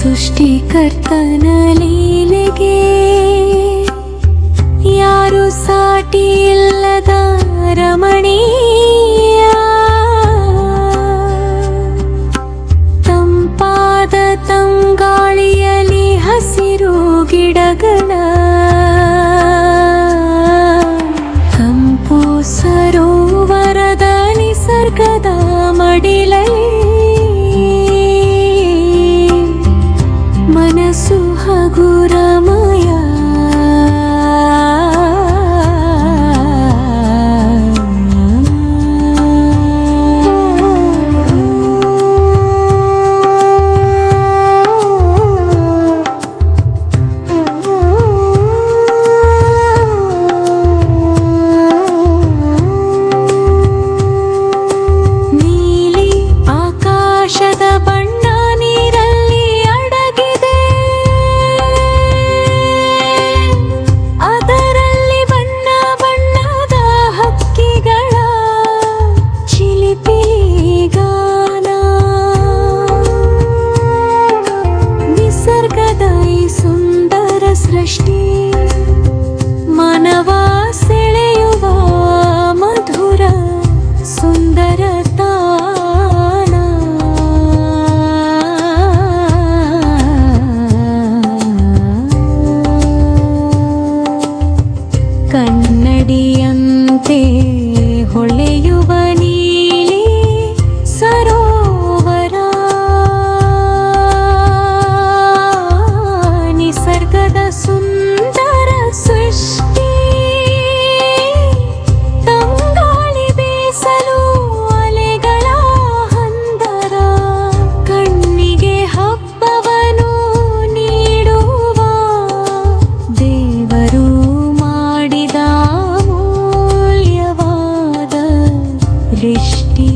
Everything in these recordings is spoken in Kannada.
ಸೃಷ್ಟಿಕರ್ತನ ಲೀಲೆಗೆ ಯಾರು ಸಾಟಿ ಇಲ್ಲದ ರಮಣೀಯ. ತಂಪಾದ ತಂಗಾಳಿಯಲ್ಲಿ ಹಸಿರು ಗಿಡಗಳ ತಂಪು ಸರೋವರದ ನಿಸರ್ಗದ ಮಡಿಲಲ್ಲಿ ಮನಸ್ಸು ಹಗುರಮಯ. ನೀಲಿ ಆಕಾಶದ ಬಣ್ಣ ನೀರಲ್ಲಿ ಅಡಗಿದೆ, ಅದರಲ್ಲಿ ಬಣ್ಣ ಬಣ್ಣದ ಹಕ್ಕಿಗಳ ಚಿಲಿಪಿಲಿ ಗಾನ. ನಿಸರ್ಗದ ಈ ಸುಂದರ ಸೃಷ್ಟಿ ಮನವ ಸೆಳೆಯುವ ಮಧುರ ಸುಂದರ ತಾಣ. ಕನ್ನಡಿಯಂತೆ ಹೊಳೆಯುವ ನೀಲಿ ಸರೋವರ, ನಿಸರ್ಗದ ಸುಂದರ ಸೃಷ್ಟಿ. ತಂಗಾಳಿ ಬೀಸಲು ಅಲೆಗಳ ಹಂದರ, ಕಣ್ಣಿಗೆ ಹಬ್ಬವನ್ನು ನೀಡುವ ದೇವರು ಮಾಡಿದ ಅಮೂಲ್ಯವಾದ ದೃಷ್ಟಿ.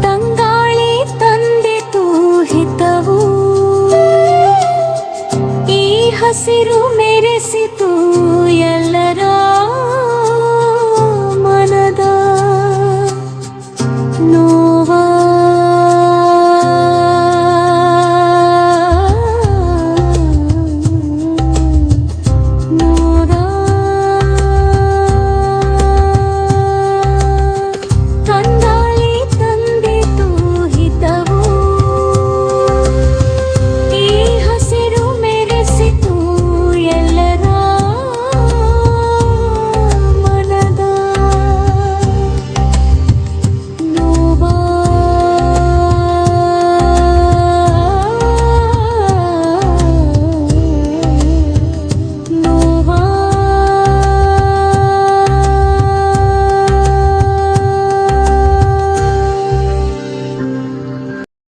ತಂಗಾಳಿ ತಂದಿತು ಹಿತವು, ಈ ಹಸಿರು ಮೆರೆಸಿತು ಎಲ್ಲ